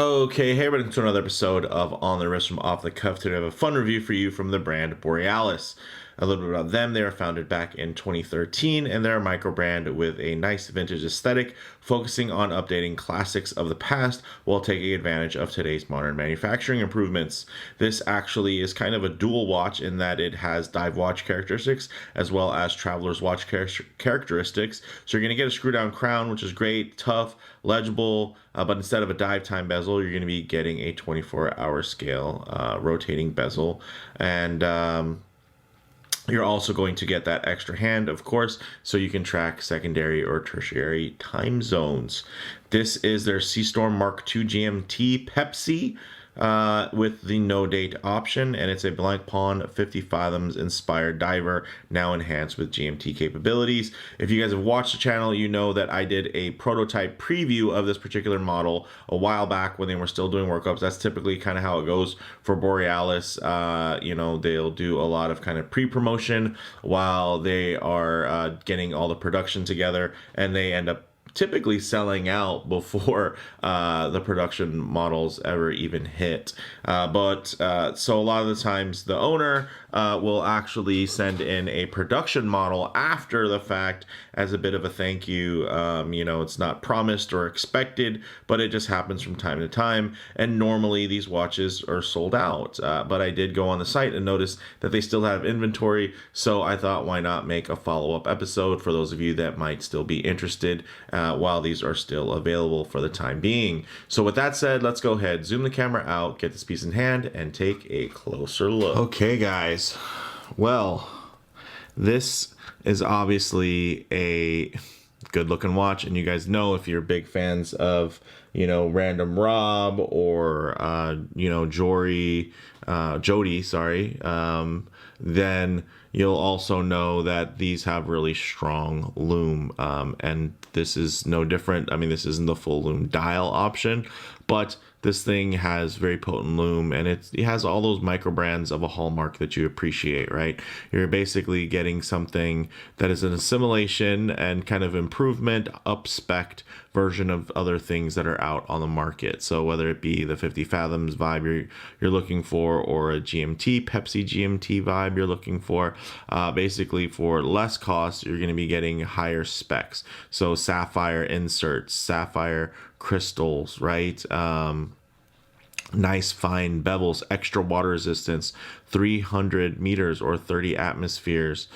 Okay, hey everybody, to another episode of On the Wrist from Off the Cuff. Today I have a fun review for you from the brand Borealis. A little bit about them. They were founded back in 2013, and they're a micro brand with a nice vintage aesthetic, focusing on updating classics of the past while taking advantage of today's modern manufacturing improvements. This actually is kind of a dual watch in that it has dive watch characteristics as well as traveler's watch characteristics. So you're going to get a screw down crown, which is great, tough, legible, but instead of a dive time bezel, you're going to be getting a 24-hour scale rotating bezel. And you're also going to get that extra hand, of course, so you can track secondary or tertiary time zones. This is their Seastorm Mark II GMT Pepsi with the no date option, and it's a blank pawn 50 fathoms inspired diver, now enhanced with GMT capabilities. If you guys have watched the channel, you know that I did a prototype preview of this particular model a while back when they were still doing workups. That's typically kind of how it goes for Borealis. They'll do a lot of kind of pre-promotion while they are getting all the production together, and they end up typically selling out before the production models ever even hit. So a lot of the times the owner will actually send in a production model after the fact as a bit of a thank you. It's not promised or expected, but it just happens from time to time. And normally these watches are sold out. But I did go on the site and notice that they still have inventory. So I thought, why not make a follow-up episode for those of you that might still be interested while these are still available for the time being. So with that said, let's go ahead, zoom the camera out, get this piece in hand, and take a closer look. Okay, guys. Well, this is obviously a good looking watch, and you guys know, if you're big fans of Random Rob or Jody, then you'll also know that these have really strong lume, and this is no different. I mean, this isn't the full lume dial option, but this thing has very potent lume, and it has all those micro brands of a hallmark that you appreciate, right? You're basically getting something that is an assimilation and kind of improvement, up-spec'd version of other things that are out on the market. So whether it be the 50 fathoms vibe you're looking for, or a GMT, Pepsi GMT vibe you're looking for, basically for less cost, you're going to be getting higher specs. So sapphire inserts, sapphire crystals, right? Nice fine bevels, extra water resistance, 300 meters or 30 atmospheres,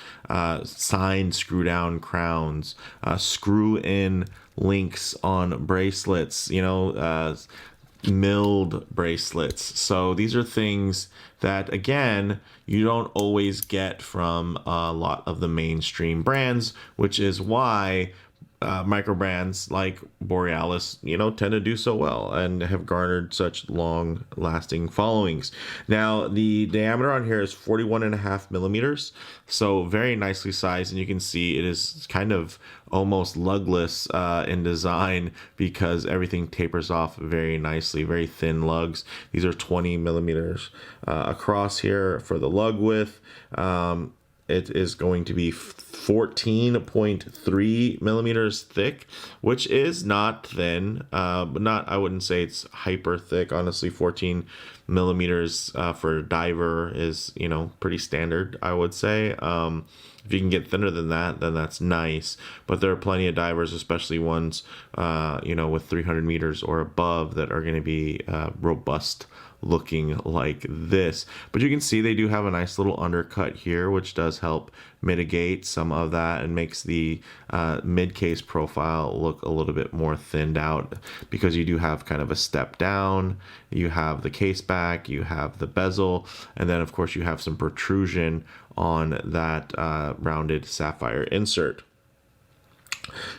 signed screw down crowns, screw in links on bracelets, milled bracelets. So these are things that, again, you don't always get from a lot of the mainstream brands, which is why micro brands like Borealis, tend to do so well and have garnered such long lasting followings. Now, the diameter on here is 41.5 millimeters, so very nicely sized, and you can see it is kind of almost lugless in design because everything tapers off very nicely, very thin lugs. These are 20 millimeters across here for the lug width. It is going to be 14.3 millimeters thick, which is not thin, but I wouldn't say it's hyper thick. Honestly, 14 millimeters for a diver is, pretty standard, I would say. If you can get thinner than that, then that's nice. But there are plenty of divers, especially ones, with 300 meters or above, that are going to be robust looking like this. But you can see they do have a nice little undercut here, which does help mitigate some of that and makes the mid case profile look a little bit more thinned out, because you do have kind of a step down, you have the case back, you have the bezel, and then of course you have some protrusion on that rounded sapphire insert.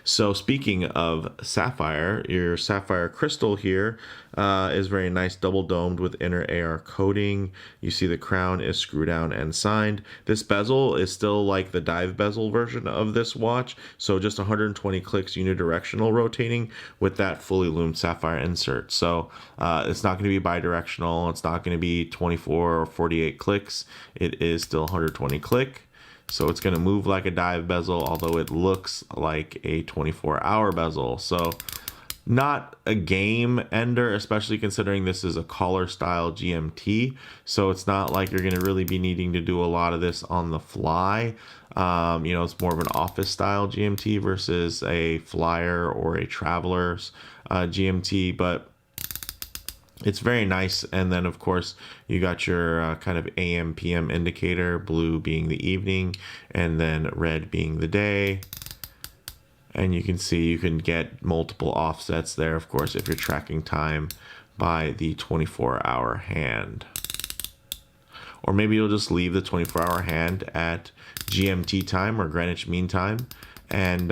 So speaking of sapphire, your sapphire crystal here is very nice, double domed with inner AR coating. You see the crown is screw down and signed. This bezel is still like the dive bezel version of this watch, so just 120 clicks unidirectional rotating with that fully loomed sapphire insert. So it's not going to be bidirectional, it's not going to be 24 or 48 clicks, it is still 120 click. So it's going to move like a dive bezel, although it looks like a 24-hour bezel. So not a game ender, especially considering this is a collar style GMT. So it's not like you're going to really be needing to do a lot of this on the fly. You know, it's more of an office style GMT versus a flyer or a traveler's GMT, but it's very nice. And then of course you got your kind of AM PM indicator, blue being the evening and then red being the day. And you can see you can get multiple offsets there, of course, if you're tracking time by the 24-hour hand. Or maybe you'll just leave the 24-hour hand at GMT time or Greenwich Mean Time. And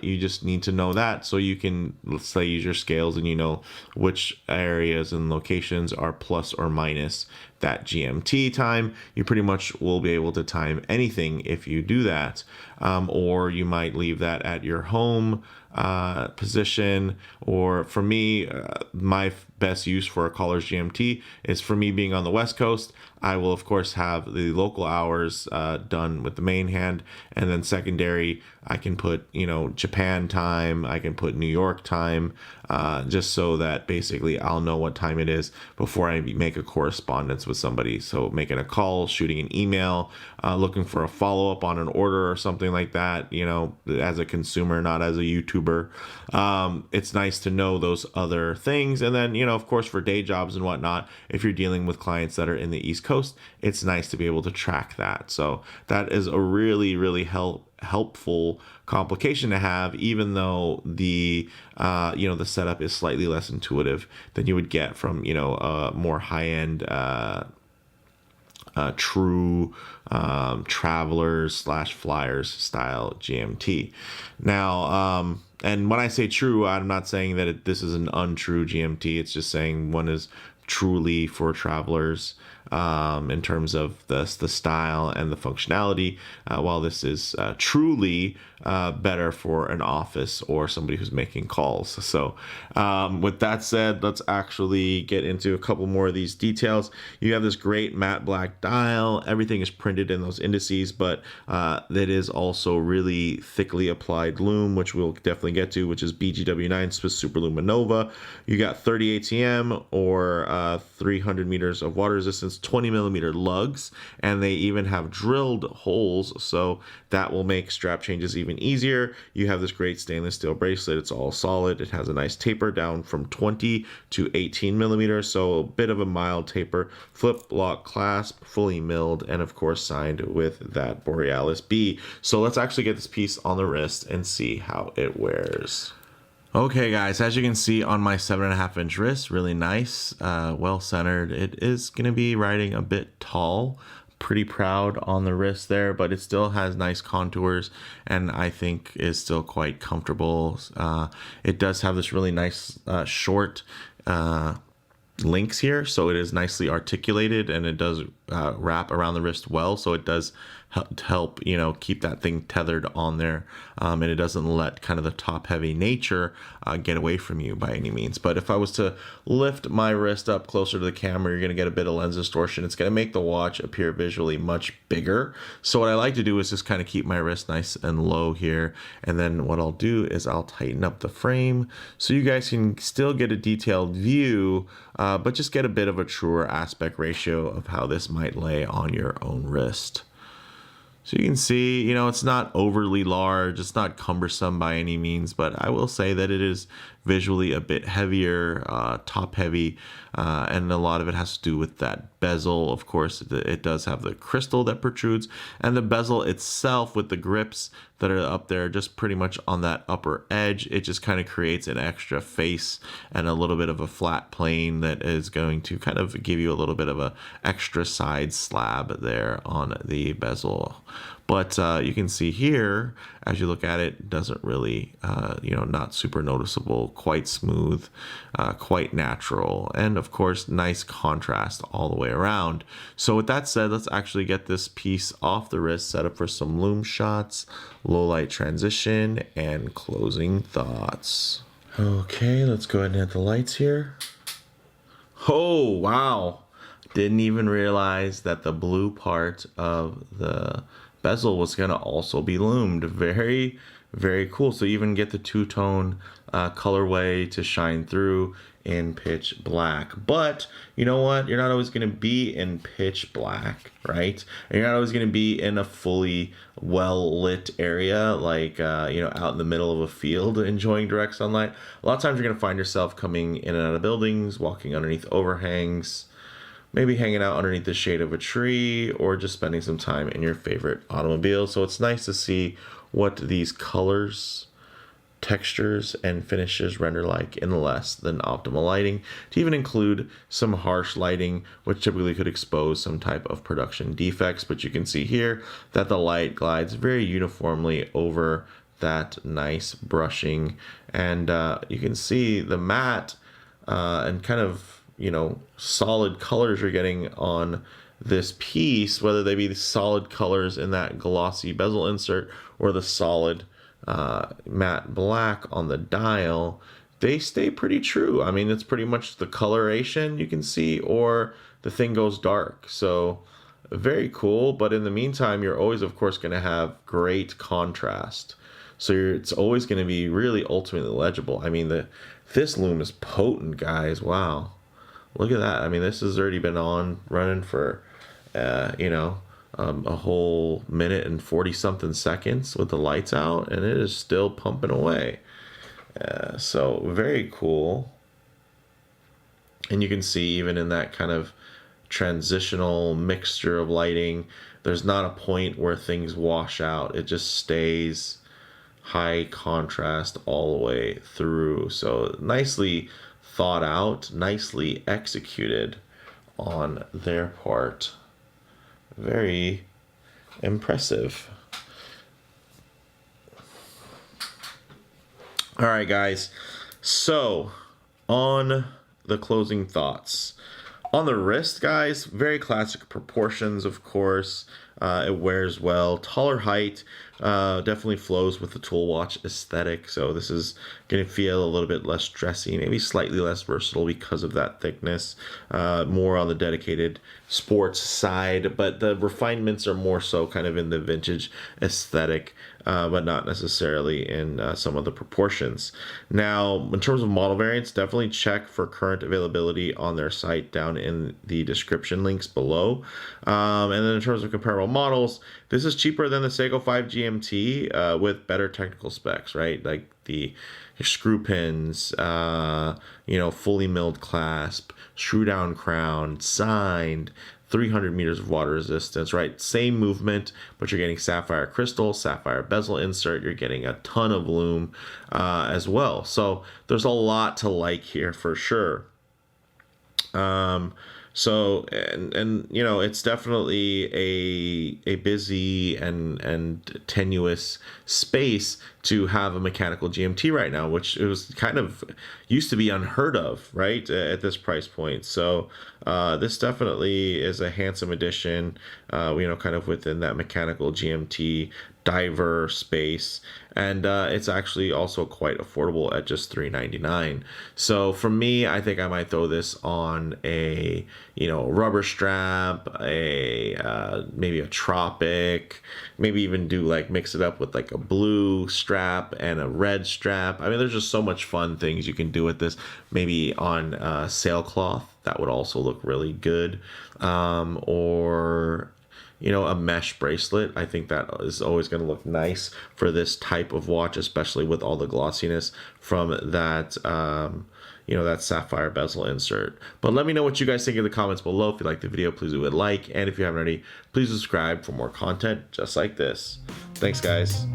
you just need to know that so you can, let's say, use your scales and you know which areas and locations are plus or minus that GMT time. You pretty much will be able to time anything if you do that. Or you might leave that at your home position. Or for me, my best use for a caller's GMT is for me being on the West Coast. I will of course have the local hours done with the main hand, and then secondary I can put, you know, Japan time, I can put New York time, just so that basically I'll know what time it is before I make a correspondence with somebody. So making a call, shooting an email, looking for a follow-up on an order or something like that, you know, as a consumer, not as a YouTuber. It's nice to know those other things. And then, you know, of course, for day jobs and whatnot, if you're dealing with clients that are in the East Coast, it's nice to be able to track that. So that is a really, really helpful complication to have, even though the you know, the setup is slightly less intuitive than you would get from, you know, more high-end true travelers slash flyers style GMT. Now, and when I say true, I'm not saying that this is an untrue GMT. It's just saying one is truly for travelers in terms of the style and the functionality, while this is truly better for an office or somebody who's making calls. So with that said, let's actually get into a couple more of these details. You have this great matte black dial. Everything is printed in those indices, but that is also really thickly applied lume, which we'll definitely get to, which is BGW9 Swiss Super Luminova. You got 30 ATM or 300 meters of water resistance, 20 millimeter lugs, and they even have drilled holes, so that will make strap changes even easier. You have this great stainless steel bracelet. It's all solid. It has a nice taper down from 20 to 18 millimeters, so a bit of a mild taper. Flip lock clasp, fully milled, and of course signed with that Borealis B. So let's actually get this piece on the wrist and see how it wears. Okay guys, as you can see on my 7.5-inch wrist, really nice, well centered. It is going to be riding a bit tall, pretty proud on the wrist there, but it still has nice contours and I think is still quite comfortable. It does have this really nice short links here, so it is nicely articulated and it does wrap around the wrist well, so it does help, you know, keep that thing tethered on there, and it doesn't let kind of the top heavy nature get away from you by any means. But if I was to lift my wrist up closer to the camera, you're going to get a bit of lens distortion. It's going to make the watch appear visually much bigger. So what I like to do is just kind of keep my wrist nice and low here, and then what I'll do is I'll tighten up the frame so you guys can still get a detailed view, but just get a bit of a truer aspect ratio of how this might lay on your own wrist. So you can see, you know, it's not overly large, it's not cumbersome by any means, but I will say that it is visually a bit heavier, top heavy, and a lot of it has to do with that bezel. Of course, it does have the crystal that protrudes, and the bezel itself with the grips that are up there just pretty much on that upper edge. It just kind of creates an extra face and a little bit of a flat plane that is going to kind of give you a little bit of a extra side slab there on the bezel. But you can see here, as you look at it, doesn't really, you know, not super noticeable, quite smooth, quite natural, and of course, nice contrast all the way around. So with that said, let's actually get this piece off the wrist, set up for some Lume shots, low light transition, and closing thoughts. Okay, let's go ahead and hit the lights here. Oh, wow. Didn't even realize that the blue part of the bezel was going to also be lumed. Very, Very cool. So you even get the two-tone colorway to shine through in pitch black. But you know what? You're not always going to be in pitch black, right? And you're not always going to be in a fully well-lit area like, out in the middle of a field enjoying direct sunlight. A lot of times you're going to find yourself coming in and out of buildings, walking underneath overhangs, maybe hanging out underneath the shade of a tree, or just spending some time in your favorite automobile. So it's nice to see what these colors, textures, and finishes render like in less than optimal lighting, to even include some harsh lighting, which typically could expose some type of production defects. But you can see here that the light glides very uniformly over that nice brushing, and you can see the matte and kind of solid colors you're getting on this piece, whether they be the solid colors in that glossy bezel insert or the solid matte black on the dial. They stay pretty true. I mean, it's pretty much the coloration you can see, or the thing goes dark. So very cool. But in the meantime, you're always, of course, going to have great contrast. So it's always going to be really ultimately legible. I mean, this lume is potent, guys. Wow. Look at that. I mean, this has already been running for, a whole minute and 40 something seconds with the lights out, and it is still pumping away. So very cool. And you can see even in that kind of transitional mixture of lighting, there's not a point where things wash out. It just stays high contrast all the way through. So nicely thought out, nicely executed on their part. Very impressive. All right, guys. So on the closing thoughts. On the wrist, guys, very classic proportions, of course. It wears well. Taller height definitely flows with the tool watch aesthetic. So this is going to feel a little bit less dressy, maybe slightly less versatile because of that thickness. More on the dedicated sports side, but the refinements are more so kind of in the vintage aesthetic, but not necessarily in some of the proportions. Now, in terms of model variants, definitely check for current availability on their site down in the description links below. And then in terms of comparable models, this is cheaper than the Seiko 5 GMT with better technical specs, right? Like the screw pins, fully milled clasp, screw down crown, signed, 300 meters of water resistance, right? Same movement, but you're getting sapphire crystal, sapphire bezel insert. You're getting a ton of lume as well. So there's a lot to like here for sure. So it's definitely a busy and tenuous space to have a mechanical GMT right now, which it was kind of used to be unheard of, right, at this price point. So this definitely is a handsome addition, kind of within that mechanical GMT diver space, and it's actually also quite affordable at just $399. So for me, I think I might throw this on a rubber strap, maybe a tropic, maybe even mix it up with like a blue strap and a red strap. I mean, there's just so much fun things you can do with this. Maybe on sailcloth, that would also look really good, or a mesh bracelet. I think that is always going to look nice for this type of watch, especially with all the glossiness from that, that sapphire bezel insert. But let me know what you guys think in the comments below. If you like the video, please do a like. And if you haven't already, please subscribe for more content just like this. Thanks, guys.